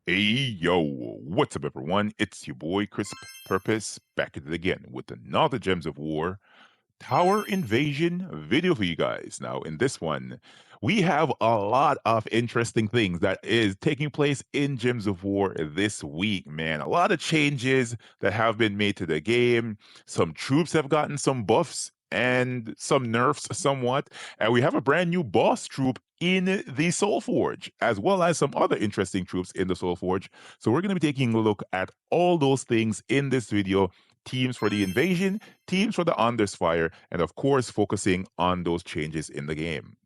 Hey yo, what's up everyone? It's your boy CrispPurpose back at it again with another Gems of War Tower Invasion video for you guys. Now, in this one, we have a lot of interesting things that is taking place in Gems of War this week, man. A lot of changes that have been made to the game. Some troops have gotten some buffs and some nerfs somewhat. And we have a brand new boss troop in the Soul Forge, as well as some other interesting troops in the Soul Forge. So we're going to be taking a look at all those things in this video. Teams for the invasion, teams for the Underspire, and of course, focusing on those changes in the game.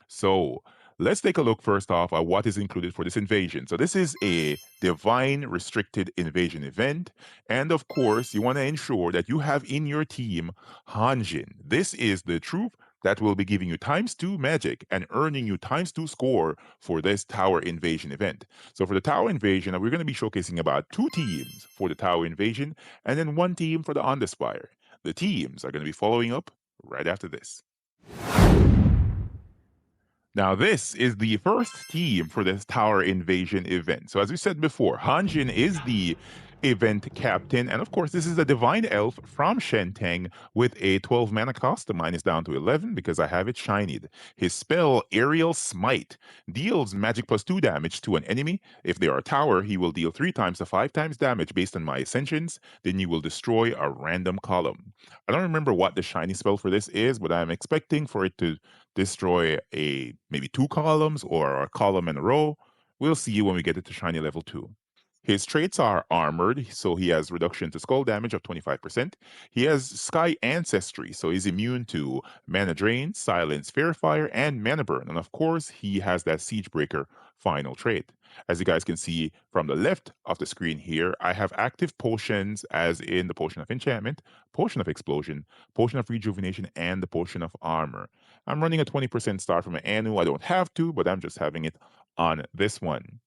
So let's take a look first off at what is included for this invasion. So this is a divine restricted invasion event. And of course, you want to ensure that you have in your team Hanjin. This is the troop that will be giving you ×2 magic and earning you ×2 score for this tower invasion event. So for the tower invasion, we're going to be showcasing about 2 teams for the tower invasion and then 1 team for the Underspire. The teams are going to be following up right after this. Now, this is the first team for this tower invasion event. So, as we said before, Hanjin is the event captain. And of course, this is a divine elf from Shenteng with a 12 mana cost. Mine is down to 11 because I have it shinied. His spell, Aerial Smite, deals magic +2 damage to an enemy. If they are a tower, he will deal 3 times to 5 times damage based on my ascensions. Then you will destroy a random column. I don't remember what the shiny spell for this is, but I'm expecting for it to destroy a maybe 2 columns or a column in a row. We'll see when we get it to shiny level 2. His traits are armored, so he has reduction to skull damage of 25%. He has sky ancestry, so he's immune to mana drain, silence, fair fire, and mana burn. And of course, he has that siege breaker final trait. As you guys can see from the left of the screen here, I have active potions as in the potion of enchantment, potion of explosion, potion of rejuvenation, and the potion of armor. I'm running a 20% start from an Anu. I don't have to, but I'm just having it on this one.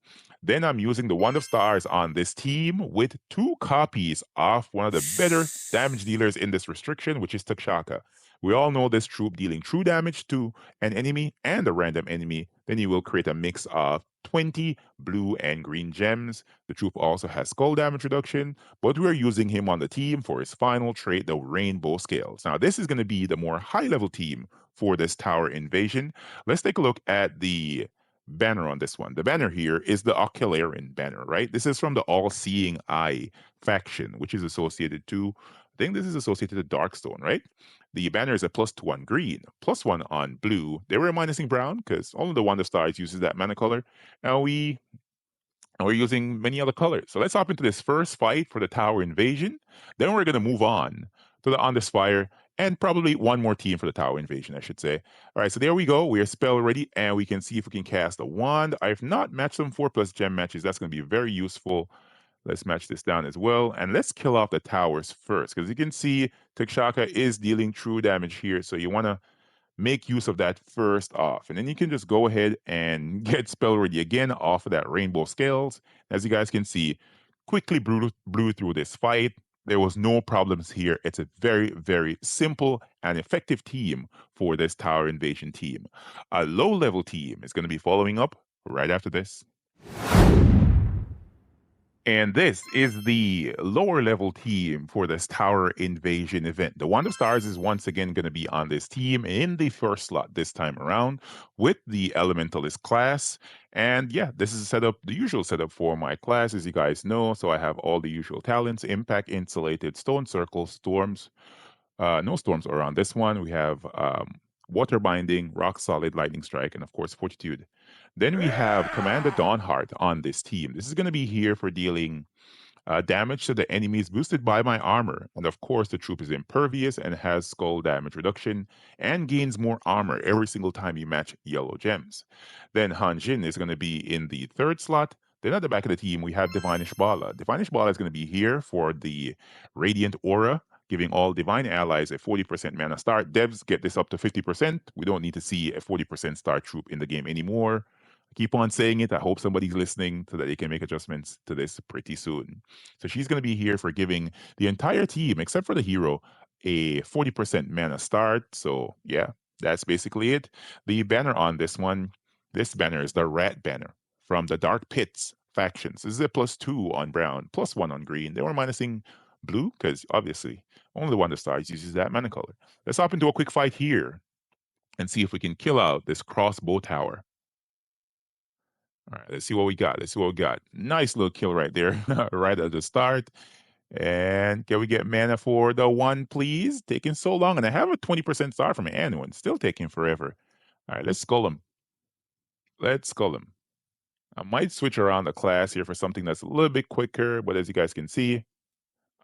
Then I'm using the Wand of Stars on this team with 2 copies of one of the better damage dealers in this restriction, which is Takshaka. We all know this troop dealing true damage to an enemy and a random enemy. Then you will create a mix of 20 blue and green gems. The troop also has skull damage reduction, but we're using him on the team for his final trait, the Rainbow Scales. Now, this is going to be the more high level team for this tower invasion. Let's take a look at the banner on this one. The banner here is the Ocularin banner, right? This is from the All Seeing Eye faction, which is associated to, I think this is associated to Darkstone, right? The banner is a +2 on green, +1 on blue. They were minusing brown because only the Wand of Stars uses that mana color. And we're using many other colors. So let's hop into this first fight for the tower invasion. Then we're going to move on to the Underspire and probably one more team for the tower invasion, I should say. All right, so there we go. We are spell ready, and we can see if we can cast a wand. I've not matched some 4+ gem matches. That's going to be very useful. Let's match this down as well. And let's kill off the towers first, because you can see Takshaka is dealing true damage here. So you want to make use of that first off. And then you can just go ahead and get spell ready again off of that rainbow scales. As you guys can see, quickly blew through this fight. There was no problems here. It's a very, very simple and effective team for this tower invasion team. A low level team is going to be following up right after this. And this is the lower level team for this tower invasion event. The Wand of Stars is once again going to be on this team in the first slot this time around with the Elementalist class. And yeah, this is a setup, the usual setup for my class, as you guys know. So I have all the usual talents: Impact, Insulated, Stone Circle, Storms. No storms are on this one. We have Water Binding, Rock Solid, Lightning Strike, and of course Fortitude. Then we have Commander Dawnheart on this team. This is going to be here for dealing damage to the enemies boosted by my armor. And of course, the troop is impervious and has skull damage reduction and gains more armor every single time you match yellow gems. Then Hanjin is going to be in the third slot. Then at the back of the team, we have Divine Ishbala. Divine Ishbala is going to be here for the Radiant Aura, giving all divine allies a 40% mana start. Devs get this up to 50%. We don't need to see a 40% start troop in the game anymore. I keep on saying it. I hope somebody's listening so that they can make adjustments to this pretty soon. So she's going to be here for giving the entire team, except for the hero, a 40% mana start. So yeah, that's basically it. The banner on this one, this banner is the Rat banner from the Dark Pits factions. This is a +2 on brown, +1 on green. They were minusing blue because obviously only one of the stars uses that mana color. Let's hop into a quick fight here and see if we can kill out this crossbow tower. All right, let's see what we got. Let's see what we got. Nice little kill right there, right at the start. And can we get mana for the one, please? Taking so long, and I have a 20% star from anyone. Still taking forever. All right, let's skull him. Let's skull him. I might switch around the class here for something that's a little bit quicker, but as you guys can see,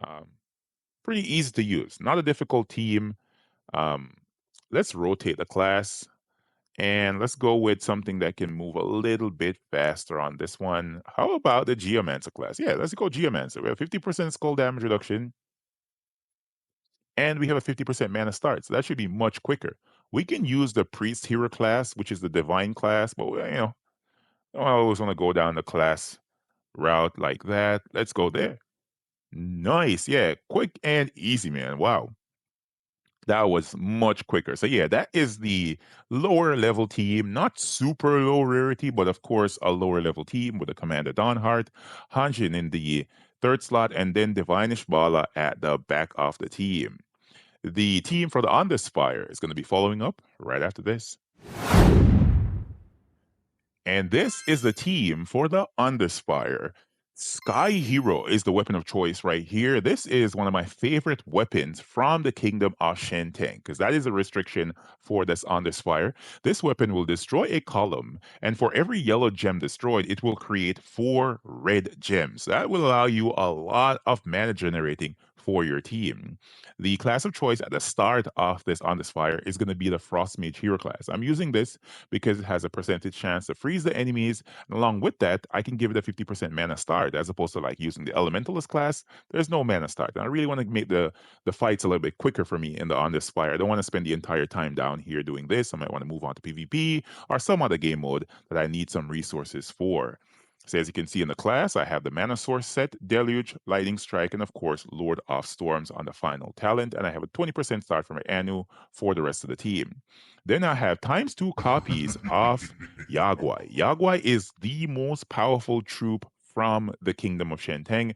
um, pretty easy to use. Not a difficult team. Um, let's rotate the class. And let's go with something that can move a little bit faster on this one. How about the Geomancer class? Yeah, let's go Geomancer. We have 50% skull damage reduction, and we have a 50% mana start. So that should be much quicker. We can use the Priest Hero class, which is the Divine class, but I always want to go down the class route like that. Let's go there. Nice. Yeah, quick and easy, man. Wow. That was much quicker. So yeah, that is the lower level team, not super low rarity, but of course a lower level team with a Commander Donhart, Hanjin in the third slot, and then Divine Ishbala at the back of the team. The team for the Underspire is going to be following up right after this. And this is the team for the Underspire. Sky Hero is the weapon of choice right here. This is one of my favorite weapons from the Kingdom of Shenteng, because that is a restriction for this Underspire. This weapon will destroy a column, and for every yellow gem destroyed, it will create 4 red gems. That will allow you a lot of mana generating for your team. The class of choice at the start of this Underspire is going to be the Frost Mage Hero class. I'm using this because it has a percentage chance to freeze the enemies. And along with that, I can give it a 50% mana start as opposed to like using the Elementalist class. There's no mana start. And I really want to make the fights a little bit quicker for me in the on this fire. I don't want to spend the entire time down here doing this. I might want to move on to PvP or some other game mode that I need some resources for. So as you can see in the class, I have the Mana Source set, Deluge, Lightning Strike, and of course, Lord of Storms on the final talent. And I have a 20% start from my Anu for the rest of the team. Then I have times 2 copies of Yaguai. Yaguai is the most powerful troop from the Kingdom of Shenteng.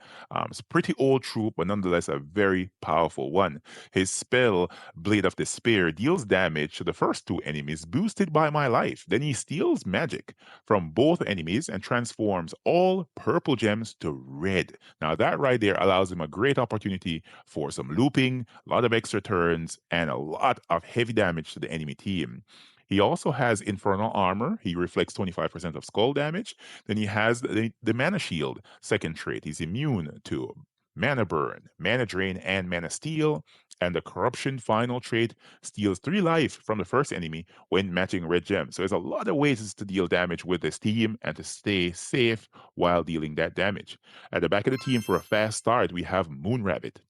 It's a pretty old troop, but nonetheless a very powerful one. His spell, Blade of Despair, deals damage to the first 2 enemies boosted by my life. Then he steals magic from both enemies and transforms all purple gems to red. Now that right there allows him a great opportunity for some looping, a lot of extra turns, and a lot of heavy damage to the enemy team. He also has Infernal Armor. He reflects 25% of skull damage. Then he has the Mana Shield, second trait. He's immune to Mana Burn, Mana Drain, and Mana Steal. And the Corruption final trait steals 3 life from the first enemy when matching red gems. So there's a lot of ways to deal damage with this team and to stay safe while dealing that damage. At the back of the team for a fast start, we have Moon Rabbit.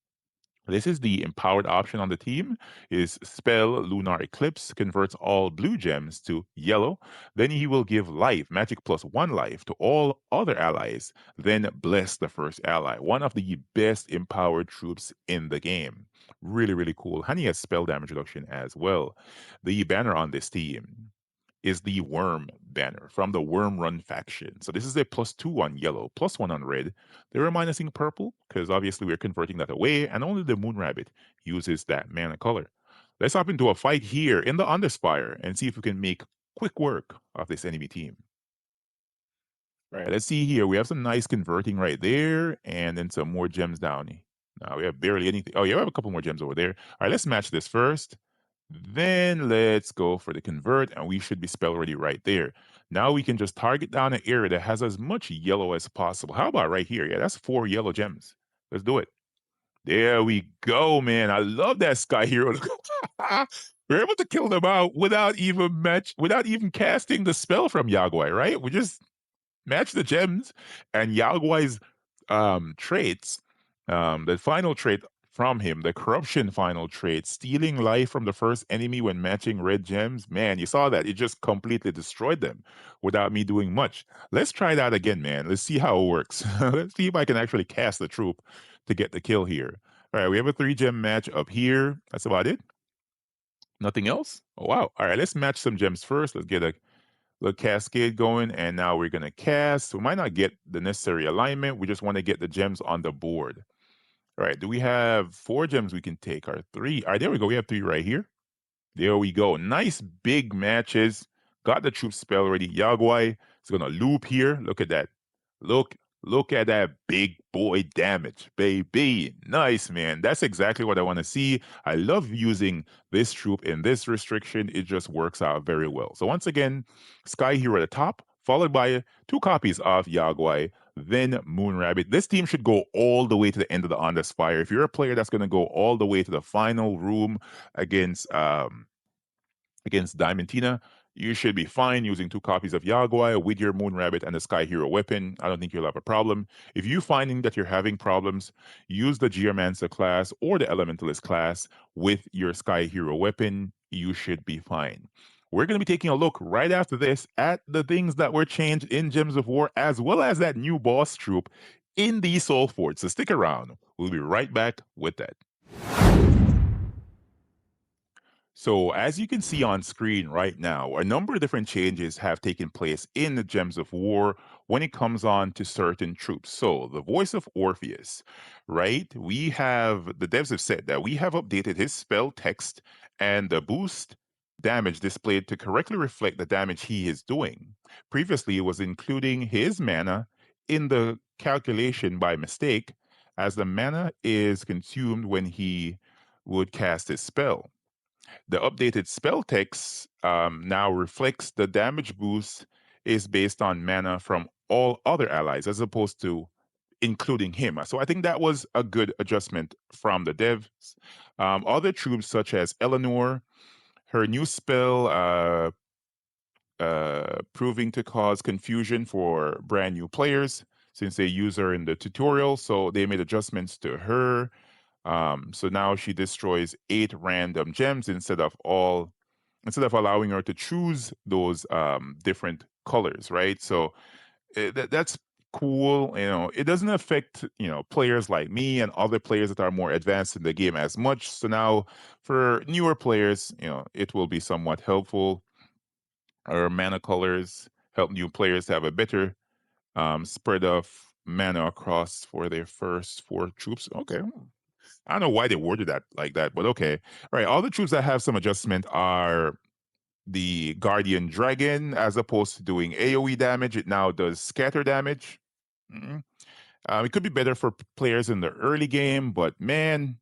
This is the empowered option on the team. Is spell Lunar Eclipse converts all blue gems to yellow. Then he will give life, magic plus 1 life to all other allies. Then bless the first ally. One of the best empowered troops in the game. Really, really cool. And he has spell damage reduction as well. The banner on this team is the Worm banner from the Worm Run faction. So this is a +2 on yellow, +1 on red. They were minusing purple because obviously we're converting that away, and only the Moon Rabbit uses that mana color. Let's hop into a fight here in the Underspire and see if we can make quick work of this enemy team. Right, let's see here. We have some nice converting right there, and then some more gems down. Now we have barely anything. Oh, yeah, we have a couple more gems over there. All right, let's match this first. Then let's go for the convert, and we should be spell ready right there. Now we can just target down an area that has as much yellow as possible. How about right here? Yeah, that's 4 yellow gems. Let's do it. There we go, man. I love that Sky Hero. We're able to kill them out without even casting the spell from Yaguai, right? We just match the gems and Yaguai's traits. The final trait from him, the corruption final trait, stealing life from the first enemy when matching red gems. Man, you saw that. It just completely destroyed them without me doing much. Let's try that again, man. Let's see how it works. Let's see if I can actually cast the troop to get the kill here. All right, we have a 3-gem match up here. That's about it. Nothing else? Oh, wow. All right, let's match some gems first. Let's get a the cascade going, and now we're gonna cast. We might not get the necessary alignment. We just want to get the gems on the board. All right. Do we have 4 gems we can take? Or 3? All right, there we go. We have 3 right here. There we go. Nice big matches. Got the troop spell ready. Yagwai is gonna loop here. Look at that. Look, look at that big boy damage, baby. Nice, man. That's exactly what I want to see. I love using this troop in this restriction. It just works out very well. So once again, Sky Hero at the top, followed by 2 copies of Yagwai, then Moon Rabbit. This team should go all the way to the end of the Underspire. If you're a player that's going to go all the way to the final room against Diamantina, you should be fine using 2 copies of Yagwai with your Moon Rabbit and the Sky Hero weapon. I don't think you'll have a problem. If you're finding that you're having problems, use the Geomancer class or the Elementalist class with your Sky Hero weapon. You should be fine. We're going to be taking a look right after this at the things that were changed in Gems of War, as well as that new boss troop in the Soul Forge. So stick around. We'll be right back with that. So, as you can see on screen right now, a number of different changes have taken place in the Gems of War when it comes on to certain troops. So, the voice of Orpheus, right? The devs have said that we have updated his spell text and the boost damage displayed to correctly reflect the damage he is doing. Previously, it was including his mana in the calculation by mistake, as the mana is consumed when he would cast his spell. The updated spell text now reflects the damage boost is based on mana from all other allies as opposed to including him. So I think that was a good adjustment from the devs. Other troops such as Eleanor, her new spell proving to cause confusion for brand new players since they use her in the tutorial. So they made adjustments to her. So now she destroys 8 random gems instead of allowing her to choose those different colors, right? So that's cool. It doesn't affect players like me and other players that are more advanced in the game as much. So now for newer players, it will be somewhat helpful. Our mana colors help new players have a better spread of mana across for their first 4 troops. Okay, I don't know why they worded that like that, but okay. All right, all the troops that have some adjustment are the Guardian Dragon. As opposed to doing AoE damage, it now does scatter damage. Mm. It could be better for players in the early game, but man,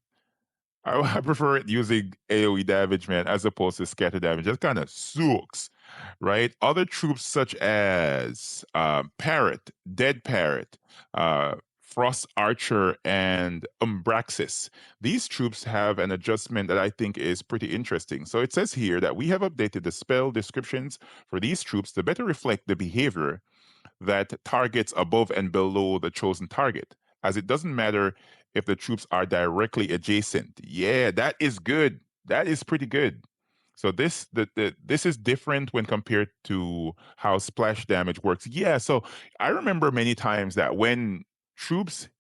I prefer it using AoE damage, man, as opposed to scatter damage. That kind of sucks, right? Other troops such as Parrot, Dead Parrot, Frost Archer, and Umbraxis. These troops have an adjustment that I think is pretty interesting. So it says here that we have updated the spell descriptions for these troops to better reflect the behavior that targets above and below the chosen target, as it doesn't matter if the troops are directly adjacent. Yeah, that is good. That is pretty good. So this is different when compared to how splash damage works. Yeah, so I remember many times that when troops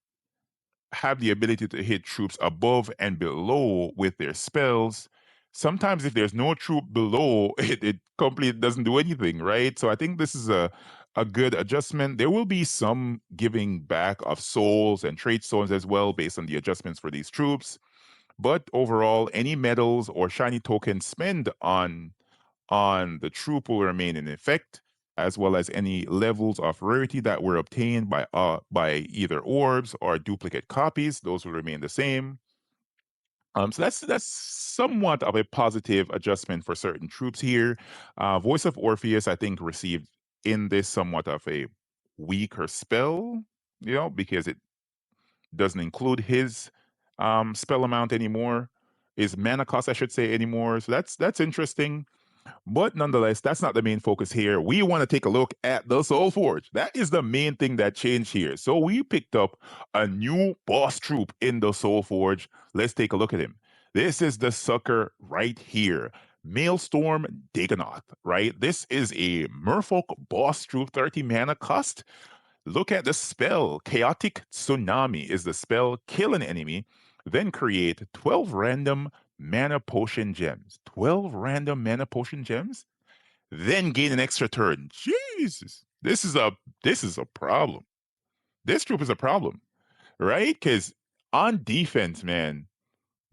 have the ability to hit troops above and below with their spells. Sometimes, if there's no troop below, it completely doesn't do anything, right? So I think this is a good adjustment. There will be some giving back of souls and trait stones as well based on the adjustments for these troops. But overall, any medals or shiny tokens spent on the troop will remain in effect, as well as any levels of rarity that were obtained by either orbs or duplicate copies. Those will remain the same. So that's somewhat of a positive adjustment for certain troops here. Voice of Orpheus, I think, received in this somewhat of a weaker spell, because it doesn't include his spell amount anymore, his mana cost, I should say, anymore. So that's interesting. But nonetheless, that's not the main focus here. We want to take a look at the Soul Forge. That is the main thing that changed here. So we picked up a new boss troop in the Soul Forge. Let's take a look at him. This is the sucker right here. Maelstrom Dagonoth, right? This is a Merfolk boss troop, 30 mana cost. Look at the spell. Chaotic Tsunami is the spell. Kill an enemy, then create 12 random mana potion gems. 12 random mana potion gems? then gain an extra turn. Jesus, this is a problem. This troop is a problem, right? Because on defense, man,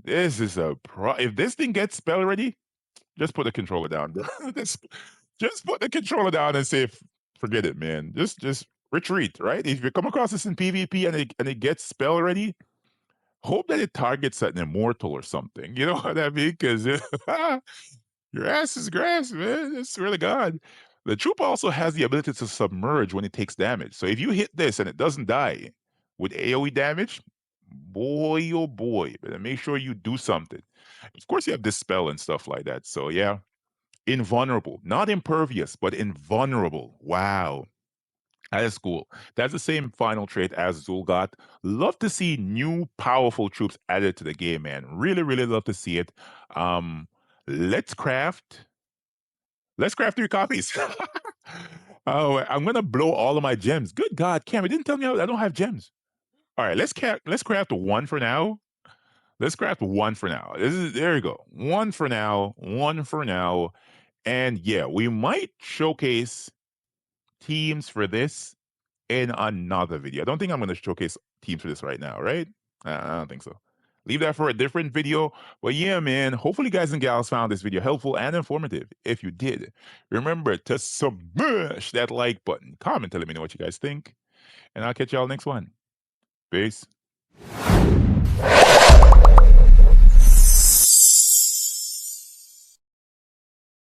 this is a pro. If this thing gets spell ready, just put the controller down, bro. just put the controller down and say, forget it, man. Just retreat, right? If you come across this in PvP and it gets spell ready, hope that it targets an immortal or something. You know what I mean? Because your ass is grass, man. It's really God. The troop also has the ability to submerge when it takes damage. So if you hit this and it doesn't die with AoE damage, boy, oh boy, better make sure you do something. Of course, you have dispel and stuff like that. So yeah, invulnerable, not impervious, but invulnerable. Wow. That is cool. That's the same final trait as Zul got. Love to see new powerful troops added to the game, man. Really, really love to see it. Um, let's craft. Let's craft 3 copies. Oh, I'm gonna blow all of my gems. Good God, Cam, you didn't tell me I don't have gems. All right, let's craft one for now. Let's craft one for now. There you go. One for now. One for now. And yeah, we might showcase teams for this in another video. I don't think I'm going to showcase teams for this right now, right? I don't think so. Leave that for a different video. But yeah, man, hopefully guys and gals found this video helpful and informative. If you did, remember to smash that like button. Comment to let me know what you guys think. And I'll catch y'all next one. Peace.